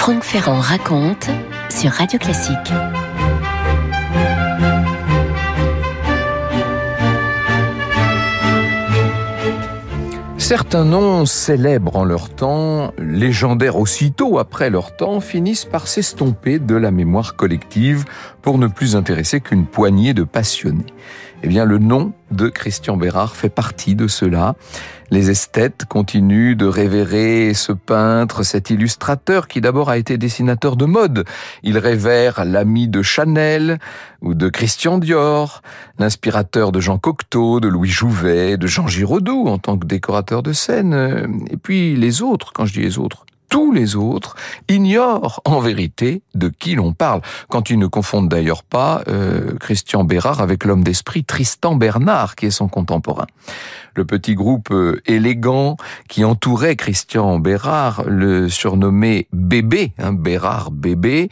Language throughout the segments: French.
Franck Ferrand raconte sur Radio Classique. Certains noms célèbres en leur temps, légendaires aussitôt après leur temps, finissent par s'estomper de la mémoire collective pour ne plus intéresser qu'une poignée de passionnés. Eh bien, le nom de Christian Bérard fait partie de cela. Les esthètes continuent de révérer ce peintre, cet illustrateur qui d'abord a été dessinateur de mode. Il révère l'ami de Chanel ou de Christian Dior, l'inspirateur de Jean Cocteau, de Louis Jouvet, de Jean Giraudoux en tant que décorateur de scène. Et puis les autres, quand je dis les autres, tous les autres ignorent en vérité de qui l'on parle. Quand ils ne confondent d'ailleurs pas Christian Bérard avec l'homme d'esprit Tristan Bernard, qui est son contemporain. Le petit groupe élégant qui entourait Christian Bérard le surnommait Bébé, Bérard Bébé.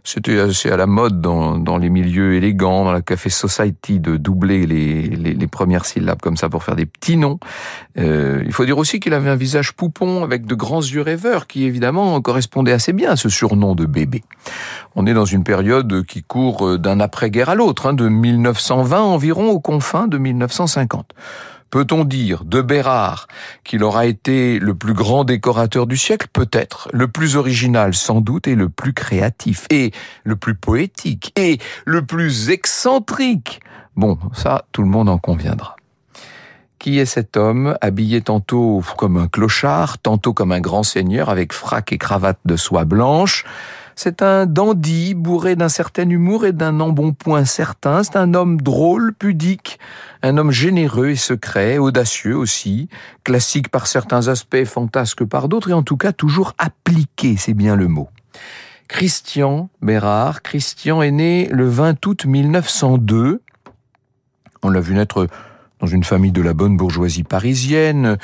C'était assez à la mode dans les milieux élégants, dans la café society, de doubler les premières syllabes comme ça pour faire des petits noms. Il faut dire aussi qu'il avait un visage poupon avec de grands yeux rêveurs qui évidemment correspondait assez bien à ce surnom de Bébé. On est dans une période qui court d'un après-guerre à l'autre, de 1920 environ aux confins de 1950. Peut-on dire de Bérard qu'il aura été le plus grand décorateur du siècle? Peut-être. Le plus original, sans doute, et le plus créatif, et le plus poétique, et le plus excentrique. Bon, ça, tout le monde en conviendra. Qui est cet homme, habillé tantôt comme un clochard, tantôt comme un grand seigneur, avec frac et cravate de soie blanche? C'est un dandy bourré d'un certain humour et d'un embonpoint certain. C'est un homme drôle, pudique, un homme généreux et secret, audacieux aussi, classique par certains aspects, fantasque par d'autres, et en tout cas toujours appliqué, c'est bien le mot. Christian Bérard. Christian est né le 20 août 1902. On l'a vu naître dans une famille de la bonne bourgeoisie parisienne.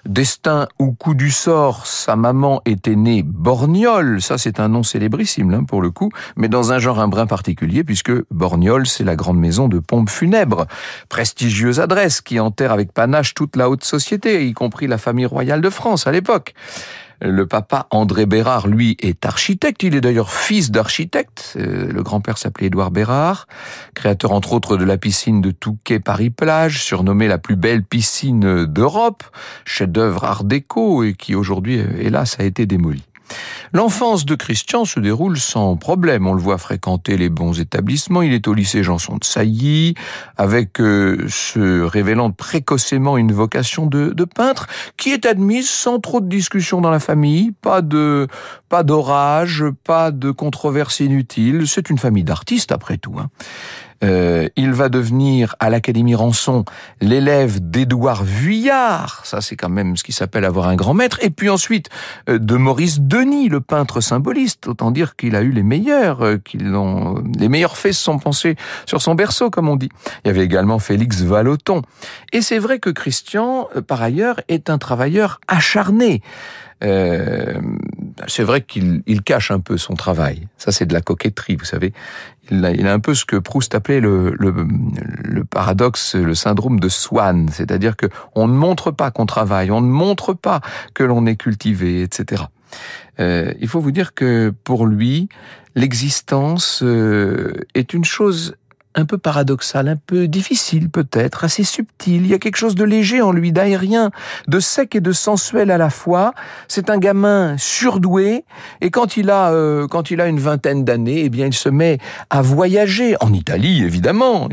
Destin ou coup du sort, sa maman était née Borgnole. Ça, c'est un nom célébrissime, pour le coup, mais dans un genre un brin particulier, puisque Borgnole, c'est la grande maison de pompes funèbres. Prestigieuse adresse qui enterre avec panache toute la haute société, y compris la famille royale de France à l'époque. Le papa André Bérard, lui, est architecte. Il est d'ailleurs fils d'architecte. Le grand-père s'appelait Édouard Bérard, créateur entre autres de la piscine de Touquet Paris-Plage, surnommée la plus belle piscine d'Europe, chef-d'œuvre art déco et qui aujourd'hui, hélas, a été démolie. L'enfance de Christian se déroule sans problème. On le voit fréquenter les bons établissements. Il est au lycée Janson de Sailly, avec se révélant précocement une vocation de peintre, qui est admise sans trop de discussion dans la famille. Pas d'orage, pas de controverse inutile. C'est une famille d'artistes après tout. Il va devenir à l'Académie Ranson l'élève d'Édouard Vuillard, ça c'est quand même ce qui s'appelle avoir un grand maître, et puis ensuite de Maurice Denis, le peintre symboliste. Autant dire qu'il a eu les meilleurs, les meilleurs faits se sont pensés sur son berceau, comme on dit. Il y avait également Félix Vallotton. Et c'est vrai que Christian, par ailleurs, est un travailleur acharné. C'est vrai qu'il cache un peu son travail. Ça, c'est de la coquetterie, vous savez. Il a un peu ce que Proust appelait le paradoxe, le syndrome de Swann. C'est-à-dire que on ne montre pas qu'on travaille, on ne montre pas que l'on est cultivé, etc. Il faut vous dire que pour lui, l'existence est une chose un peu paradoxal, un peu difficile peut-être, assez subtil. Il y a quelque chose de léger en lui, d'aérien, de sec et de sensuel à la fois. C'est un gamin surdoué, et quand il a une vingtaine d'années, eh bien, il se met à voyager en Italie, évidemment,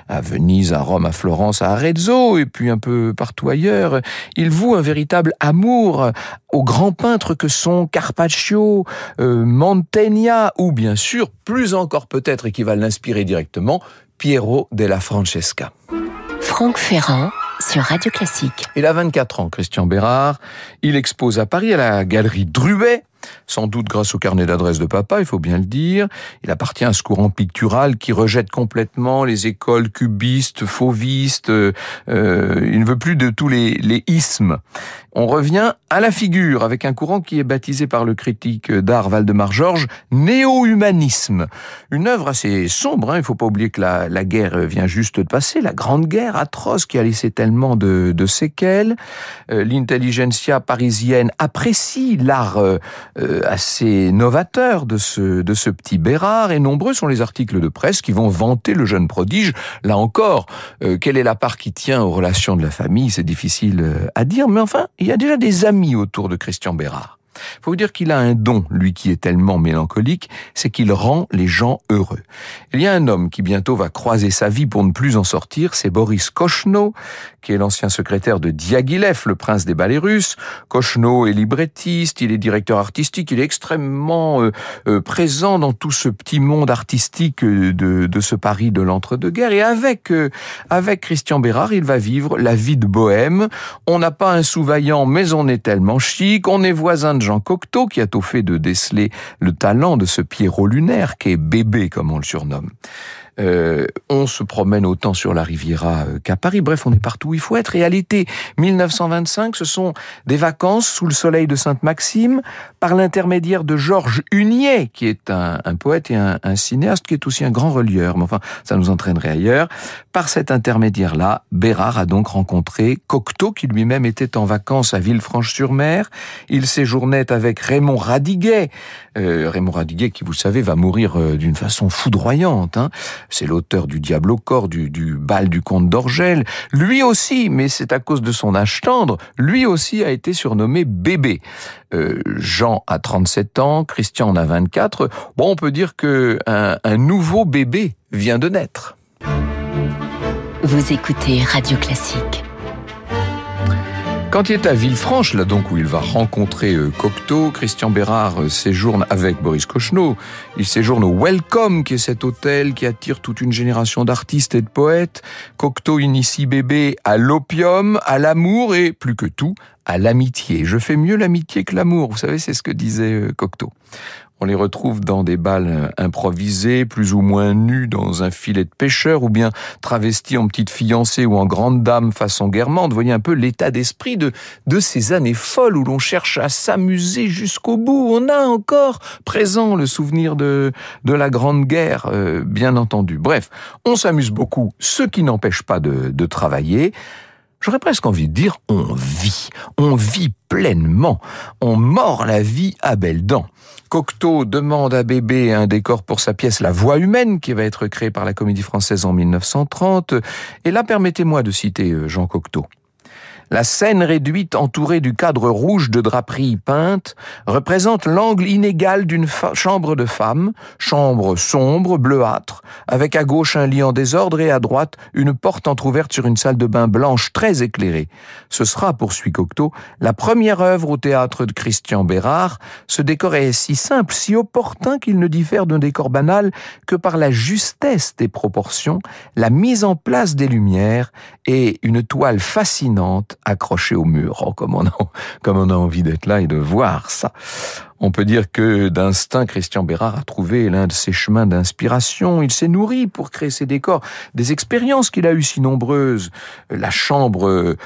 à Venise, à Rome, à Florence, à Arezzo, et puis un peu partout ailleurs. Il voue un véritable amour aux grands peintres que sont Carpaccio, Mantegna, ou bien sûr, plus encore peut-être, et qui va l'inspirer directement, Piero della Francesca. Franck Ferrand sur Radio Classique. Il a 24 ans, Christian Bérard. Il expose à Paris à la galerie Druet, sans doute grâce au carnet d'adresses de papa, il faut bien le dire. Il appartient à ce courant pictural qui rejette complètement les écoles cubistes, fauvistes. Il ne veut plus de tous les ismes. On revient à la figure avec un courant qui est baptisé par le critique d'art Waldemar Georges néo-humanisme. Une œuvre assez sombre, il ne faut pas oublier que la guerre vient juste de passer, la grande guerre atroce qui a laissé tellement de séquelles. L'intelligentsia parisienne apprécie l'art assez novateur de ce petit Bérard, et nombreux sont les articles de presse qui vont vanter le jeune prodige. Là encore, quelle est la part qui tient aux relations de la famille, c'est difficile à dire, mais enfin, il y a déjà des amis autour de Christian Bérard. Faut vous dire qu'il a un don, lui qui est tellement mélancolique, c'est qu'il rend les gens heureux. Il y a un homme qui bientôt va croiser sa vie pour ne plus en sortir, c'est Boris Kochno, qui est l'ancien secrétaire de Diaghilev, le prince des ballets russes. Kochno est librettiste, il est directeur artistique, il est extrêmement présent dans tout ce petit monde artistique de ce Paris de l'entre-deux-guerres. Et avec Christian Bérard, il va vivre la vie de bohème. On n'a pas un sous-vaillant, mais on est tellement chic. On est voisin de Jean Cocteau, qui a tôt fait de déceler le talent de ce Pierrot lunaire, qui est bébé, comme on le surnomme. On se promène autant sur la Riviera qu'à Paris. Bref, on est partout où il faut être. Et à l'été 1925, ce sont des vacances sous le soleil de Sainte-Maxime, par l'intermédiaire de Georges Hunier, qui est un poète et un cinéaste, qui est aussi un grand relieur. Mais enfin, ça nous entraînerait ailleurs. Par cet intermédiaire-là, Bérard a donc rencontré Cocteau, qui lui-même était en vacances à Villefranche-sur-Mer. Il séjournait avec Raymond Radiguet. Raymond Radiguet, qui, vous le savez, va mourir d'une façon foudroyante, hein. C'est l'auteur du Diable au corps, du bal du comte d'Orgel. Lui aussi, mais c'est à cause de son âge tendre, lui aussi a été surnommé bébé. Jean a 37 ans, Christian en a 24. Bon, on peut dire que un nouveau bébé vient de naître. Vous écoutez Radio Classique. Quand il est à Villefranche, là donc où il va rencontrer Cocteau, Christian Bérard séjourne avec Boris Kochno. Il séjourne au Welcome, qui est cet hôtel qui attire toute une génération d'artistes et de poètes. Cocteau initie bébé à l'opium, à l'amour et, plus que tout, à l'amitié. Je fais mieux l'amitié que l'amour, vous savez, c'est ce que disait Cocteau. On les retrouve dans des bals improvisés, plus ou moins nus dans un filet de pêcheur, ou bien travestis en petite fiancée ou en grande dame façon guermande. Vous voyez un peu l'état d'esprit de ces années folles où l'on cherche à s'amuser jusqu'au bout. On a encore présent le souvenir de la Grande Guerre, bien entendu. Bref, on s'amuse beaucoup, ce qui n'empêche pas de travailler. J'aurais presque envie de dire, on vit pleinement, on mord la vie à belles dents. Cocteau demande à bébé un décor pour sa pièce La Voix humaine, qui va être créée par la Comédie Française en 1930. Et là, permettez-moi de citer Jean Cocteau. La scène réduite entourée du cadre rouge de draperie peinte représente l'angle inégal d'une chambre de femme, chambre sombre, bleuâtre, avec à gauche un lit en désordre et à droite une porte entrouverte sur une salle de bain blanche très éclairée. Ce sera, poursuit Cocteau, la première œuvre au théâtre de Christian Bérard. Ce décor est si simple, si opportun qu'il ne diffère d'un décor banal que par la justesse des proportions, la mise en place des lumières et une toile fascinante accroché au mur. Oh, comme on a envie d'être là et de voir ça. On peut dire que d'instinct, Christian Bérard a trouvé l'un de ses chemins d'inspiration. Il s'est nourri pour créer ses décors. Des expériences qu'il a eues si nombreuses. La chambre,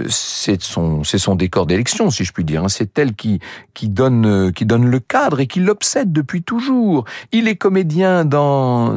c'est son décor d'élection, si je puis dire. C'est elle qui donne le cadre et qui l'obsède depuis toujours. Il est comédien dans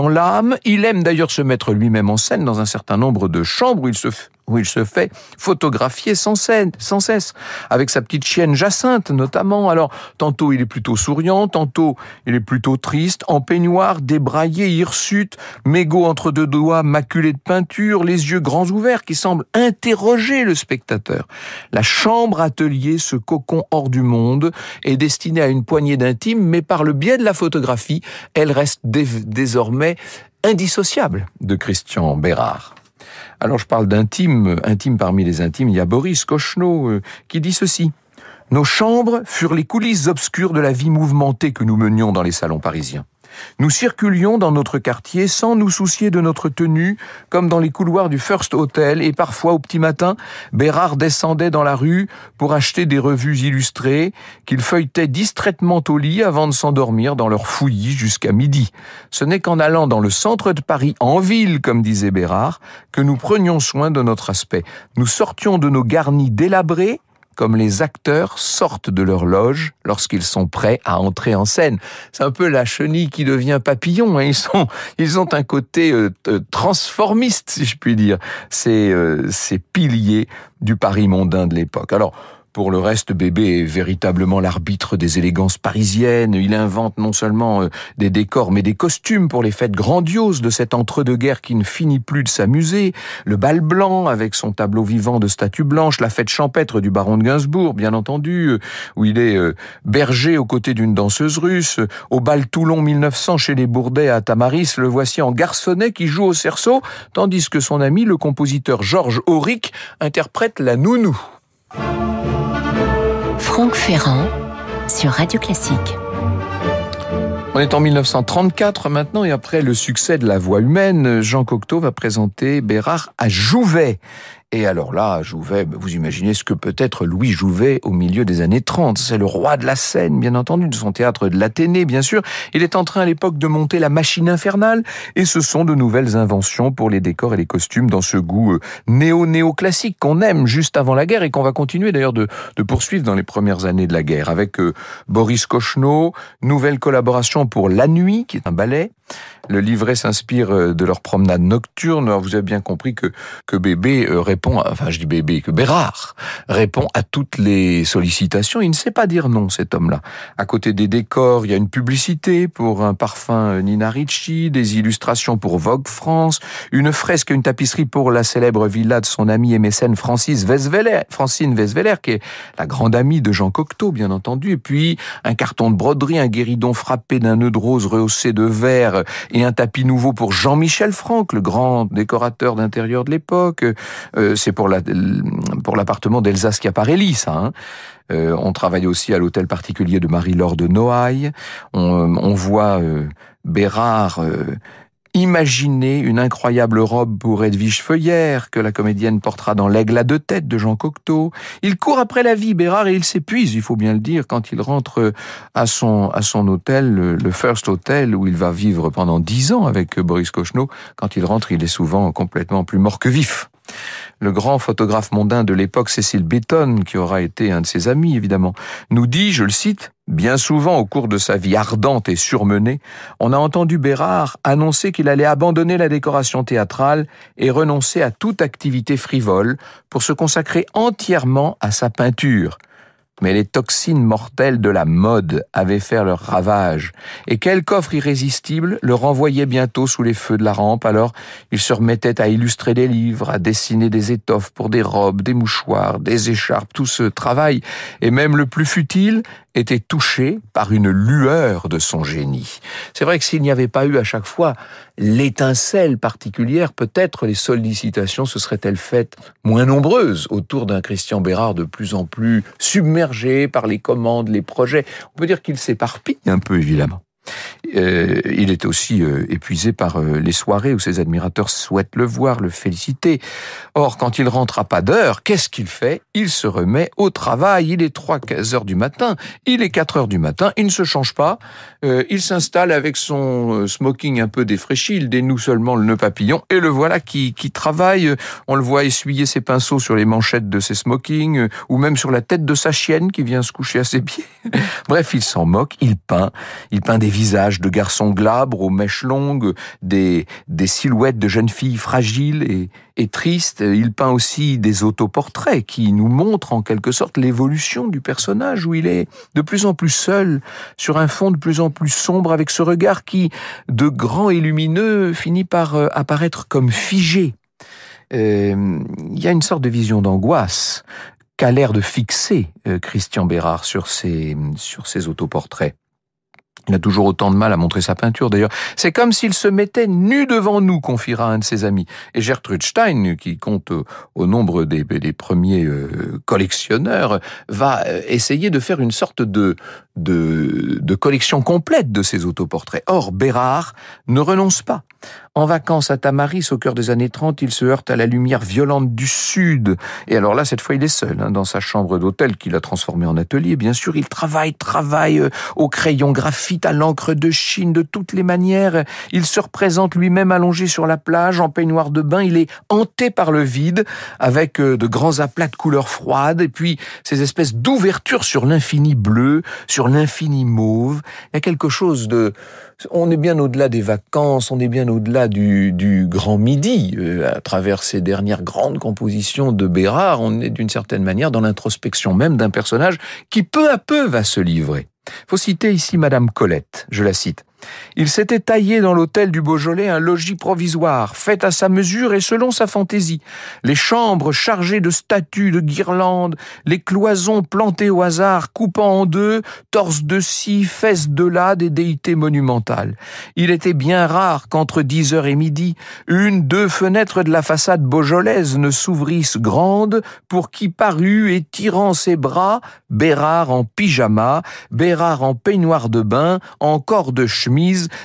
l'âme. Il aime d'ailleurs se mettre lui-même en scène dans un certain nombre de chambres où il se fait photographier sans cesse, avec sa petite chienne Jacinthe notamment. Alors, tantôt il est plutôt souriant, tantôt il est plutôt triste, en peignoir, débraillé, hirsute, mégot entre deux doigts, maculé de peinture, les yeux grands ouverts qui semblent interroger le spectateur. La chambre atelier, ce cocon hors du monde, est destinée à une poignée d'intimes, mais par le biais de la photographie, elle reste désormais indissociable de Christian Bérard. Alors je parle d'intime parmi les intimes, il y a Boris Kochno qui dit ceci. « Nos chambres furent les coulisses obscures de la vie mouvementée que nous menions dans les salons parisiens. Nous circulions dans notre quartier sans nous soucier de notre tenue, comme dans les couloirs du First Hotel, et parfois au petit matin, Bérard descendait dans la rue pour acheter des revues illustrées qu'il feuilletait distraitement au lit avant de s'endormir dans leur fouillis jusqu'à midi. Ce n'est qu'en allant dans le centre de Paris, en ville, comme disait Bérard, que nous prenions soin de notre aspect. Nous sortions de nos garnis délabrés, comme les acteurs sortent de leur loge lorsqu'ils sont prêts à entrer en scène. C'est un peu la chenille qui devient papillon. Hein. Ils ont un côté transformiste, si je puis dire. Ces piliers du Paris mondain de l'époque. Alors, Pour le reste, Bébé est véritablement l'arbitre des élégances parisiennes. Il invente non seulement des décors, mais des costumes pour les fêtes grandioses de cet entre-deux-guerres qui ne finit plus de s'amuser. Le bal blanc avec son tableau vivant de statues blanches, la fête champêtre du baron de Gainsbourg, bien entendu, où il est berger aux côtés d'une danseuse russe. Au bal Toulon 1900 chez les Bourdais à Tamaris, le voici en garçonnet qui joue au cerceau, tandis que son ami, le compositeur Georges Auric, interprète la nounou. Franck Ferrand sur Radio Classique. On est en 1934 maintenant, et après le succès de La Voix humaine, Jean Cocteau va présenter Bérard à Jouvet. Et alors là, Jouvet, vous imaginez ce que peut être Louis Jouvet au milieu des années 30. C'est le roi de la scène, bien entendu, de son théâtre de l'Athénée, bien sûr. Il est en train à l'époque de monter la machine infernale, et ce sont de nouvelles inventions pour les décors et les costumes dans ce goût néo-classique qu'on aime juste avant la guerre et qu'on va continuer d'ailleurs de poursuivre dans les premières années de la guerre. Avec Boris Kochno, nouvelle collaboration pour La Nuit, qui est un ballet. Le livret s'inspire de leur promenade nocturne. Alors vous avez bien compris que Bébé que Bérard répond à toutes les sollicitations. Il ne sait pas dire non, cet homme-là. À côté des décors, il y a une publicité pour un parfum Nina Ricci, des illustrations pour Vogue France, une fresque, une tapisserie pour la célèbre villa de son ami et mécène Francine Vesveler, qui est la grande amie de Jean Cocteau, bien entendu. Et puis, un carton de broderie, un guéridon frappé d'un nœud de rose rehaussé de vert et un tapis nouveau pour Jean-Michel Franck, le grand décorateur d'intérieur de l'époque. C'est pour l'appartement d'Elsa Schiaparelli, ça. On travaille aussi à l'hôtel particulier de Marie-Laure de Noailles. On voit Bérard imaginer une incroyable robe pour Edwige Feuillère que la comédienne portera dans L'Aigle à deux têtes de Jean Cocteau. Il court après la vie, Bérard, et il s'épuise, il faut bien le dire, quand il rentre à son hôtel, le First Hotel, où il va vivre pendant 10 ans avec Boris Kochno. Quand il rentre, il est souvent complètement plus mort que vif. Le grand photographe mondain de l'époque, Cécile Beaton, qui aura été un de ses amis, évidemment, nous dit, je le cite, « Bien souvent, au cours de sa vie ardente et surmenée, on a entendu Bérard annoncer qu'il allait abandonner la décoration théâtrale et renoncer à toute activité frivole pour se consacrer entièrement à sa peinture. » Mais les toxines mortelles de la mode avaient fait leur ravage, et quelque offre irrésistible le renvoyait bientôt sous les feux de la rampe. Alors il se remettait à illustrer des livres, à dessiner des étoffes pour des robes, des mouchoirs, des écharpes. Tout ce travail, et même le plus futile, était touché par une lueur de son génie. C'est vrai que s'il n'y avait pas eu à chaque fois l'étincelle particulière, peut-être les sollicitations se seraient-elles faites moins nombreuses autour d'un Christian Bérard de plus en plus submergé par les commandes, les projets. On peut dire qu'il s'éparpille un peu, évidemment. Il est aussi épuisé par les soirées où ses admirateurs souhaitent le voir, le féliciter. Or, quand il rentre à pas d'heure, qu'est-ce qu'il fait? Il se remet au travail. Il est 3 heures du matin, il est 4 heures du matin, il ne se change pas. Il s'installe avec son smoking un peu défraîchi, il dénoue seulement le nœud papillon, et le voilà qui travaille. On le voit essuyer ses pinceaux sur les manchettes de ses smokings, ou même sur la tête de sa chienne qui vient se coucher à ses pieds. Bref, il s'en moque, il peint des visages de garçons glabres aux mèches longues, des silhouettes de jeunes filles fragiles et tristes. Il peint aussi des autoportraits qui nous montrent en quelque sorte l'évolution du personnage, où il est de plus en plus seul, sur un fond de plus en plus sombre, avec ce regard qui, de grand et lumineux, finit par apparaître comme figé. Il y a une sorte de vision d'angoisse qu'a l'air de fixer Christian Bérard sur ses autoportraits. Il a toujours autant de mal à montrer sa peinture, d'ailleurs. C'est comme s'il se mettait nu devant nous, confiera un de ses amis. Et Gertrude Stein, qui compte au nombre des premiers collectionneurs, va essayer de faire une sorte de collection complète de ses autoportraits. Or, Bérard ne renonce pas. En vacances à Tamaris, au cœur des années 30, il se heurte à la lumière violente du Sud. Et alors là, cette fois, il est seul, dans sa chambre d'hôtel qu'il a transformée en atelier. Bien sûr, il travaille au crayon graphite, à l'encre de Chine, de toutes les manières. Il se représente lui-même allongé sur la plage, en peignoir de bain. Il est hanté par le vide, avec de grands aplats de couleurs froides, et puis ces espèces d'ouvertures sur l'infini bleu, sur sur l'infini mauve. Il y a quelque chose de... On est bien au-delà des vacances, on est bien au-delà du grand midi. À travers ces dernières grandes compositions de Bérard, on est d'une certaine manière dans l'introspection même d'un personnage qui peu à peu va se livrer. Faut citer ici Madame Colette, je la cite. Il s'était taillé dans l'hôtel du Beaujolais un logis provisoire, fait à sa mesure et selon sa fantaisie. Les chambres chargées de statues, de guirlandes, les cloisons plantées au hasard, coupant en deux, torses de ci, fesses de là, des déités monumentales. Il était bien rare qu'entre 10h et midi, 1-2 fenêtres de la façade beaujolaise ne s'ouvrissent grandes pour qui parut et tirant ses bras, Bérard en pyjama, Bérard en peignoir de bain, en corps de chemise,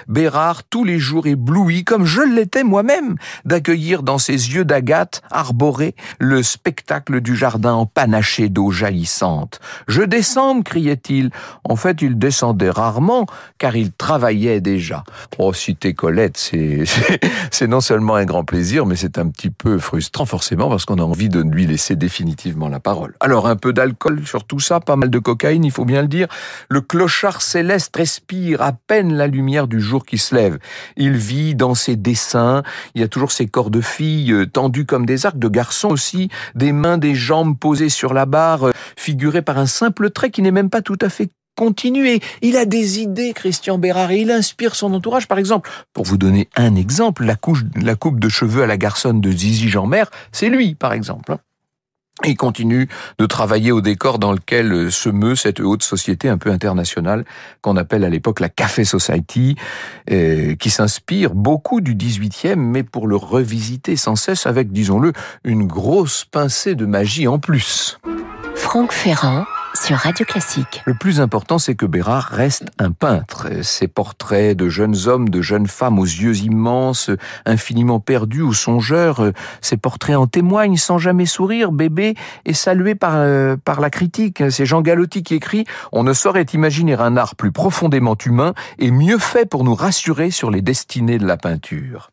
Bérard tous les jours ébloui, comme je l'étais moi-même, d'accueillir dans ses yeux d'agate arborés le spectacle du jardin empanaché d'eau jaillissante. « Je descends » criait-il. En fait, il descendait rarement, car il travaillait déjà. Oh, citer Colette, c'est non seulement un grand plaisir, mais c'est un petit peu frustrant, forcément, parce qu'on a envie de lui laisser définitivement la parole. Alors, un peu d'alcool sur tout ça, pas mal de cocaïne, il faut bien le dire. Le clochard céleste respire à peine la lumière du jour qui se lève. Il vit dans ses dessins, il y a toujours ces corps de filles tendus comme des arcs, de garçons aussi, des mains, des jambes posées sur la barre, figurées par un simple trait qui n'est même pas tout à fait continué. Il a des idées, Christian Bérard, et il inspire son entourage. Par exemple, pour vous donner un exemple, la coupe de cheveux à la garçonne de Zizi Jeanmaire, c'est lui, par exemple. Et il continue de travailler au décor dans lequel se meut cette haute société un peu internationale qu'on appelle à l'époque la Café Society, qui s'inspire beaucoup du 18e, mais pour le revisiter sans cesse avec, disons-le, une grosse pincée de magie en plus. Franck Ferrand sur Radio Classique. Le plus important, c'est que Bérard reste un peintre. Ses portraits de jeunes hommes, de jeunes femmes aux yeux immenses, infiniment perdus ou songeurs, ces portraits en témoignent sans jamais sourire, bébé, et salué par la critique. C'est Jean Galotti qui écrit « On ne saurait imaginer un art plus profondément humain et mieux fait pour nous rassurer sur les destinées de la peinture ».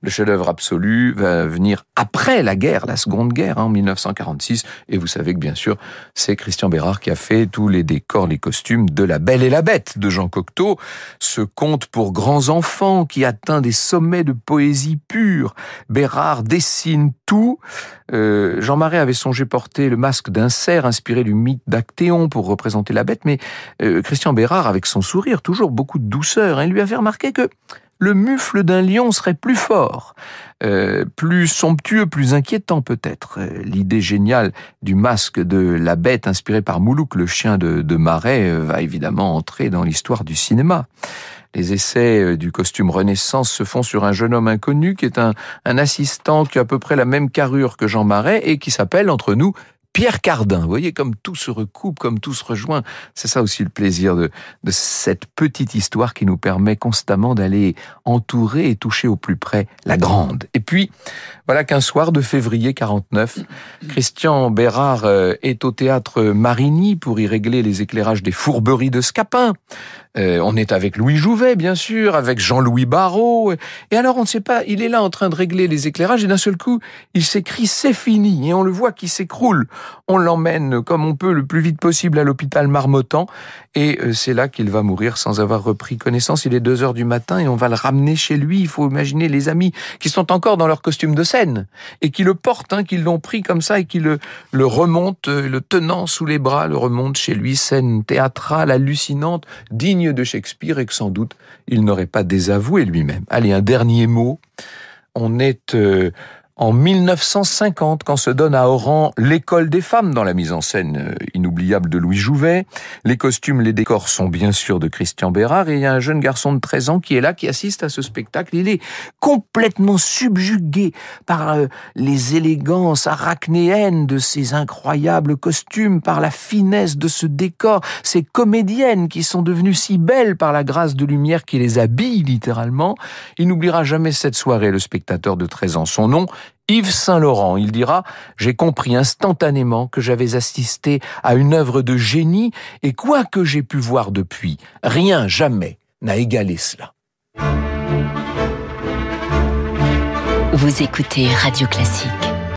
Le chef-d'œuvre absolu va venir après la guerre, la Seconde Guerre, en 1946. Et vous savez que, bien sûr, c'est Christian Bérard qui a fait tous les décors, les costumes de La Belle et la Bête de Jean Cocteau. Ce conte pour grands enfants qui atteint des sommets de poésie pure. Bérard dessine tout. Jean Marais avait songé porter le masque d'un cerf inspiré du mythe d'Actéon pour représenter la bête. Mais Christian Bérard, avec son sourire, toujours beaucoup de douceur, il lui avait remarqué que le mufle d'un lion serait plus fort, plus somptueux, plus inquiétant peut-être. L'idée géniale du masque de la bête inspiré par Moulouk, le chien de Marais, va évidemment entrer dans l'histoire du cinéma. Les essais du costume Renaissance se font sur un jeune homme inconnu qui est un assistant qui a à peu près la même carrure que Jean Marais et qui s'appelle, entre nous, Pierre Cardin. Vous voyez comme tout se recoupe, comme tout se rejoint. C'est ça aussi le plaisir de cette petite histoire qui nous permet constamment d'aller entourer et toucher au plus près la grande. Et puis, voilà qu'un soir de février 49, Christian Bérard est au théâtre Marigny pour y régler les éclairages des Fourberies de Scapin. On est avec Louis Jouvet, bien sûr, avec Jean-Louis Barrault. Et alors, on ne sait pas, il est là en train de régler les éclairages et d'un seul coup, il s'écrie « C'est fini !» et on le voit qui s'écroule. On l'emmène comme on peut le plus vite possible à l'hôpital Marmottan et c'est là qu'il va mourir sans avoir repris connaissance. Il est 2h du matin et on va le ramener chez lui. Il faut imaginer les amis qui sont encore dans leur costume de scène et qui le portent, qui l'ont pris comme ça et qui le remontent, le tenant sous les bras, le remontent chez lui. Scène théâtrale, hallucinante, digne de Shakespeare et que sans doute il n'aurait pas désavoué lui-même. Allez, un dernier mot. On est en 1950, quand se donne à Oran l'école des femmes dans la mise en scène inoubliable de Louis Jouvet. Les costumes, les décors sont bien sûr de Christian Bérard et il y a un jeune garçon de 13 ans qui est là, qui assiste à ce spectacle. Il est complètement subjugué par les élégances arachnéennes de ces incroyables costumes, par la finesse de ce décor, ces comédiennes qui sont devenues si belles par la grâce de lumière qui les habille littéralement. Il n'oubliera jamais cette soirée, le spectateur de 13 ans. Son nom, Yves Saint-Laurent. Il dira « J'ai compris instantanément que j'avais assisté à une œuvre de génie et quoi que j'ai pu voir depuis, rien jamais n'a égalé cela. » Vous écoutez Radio Classique.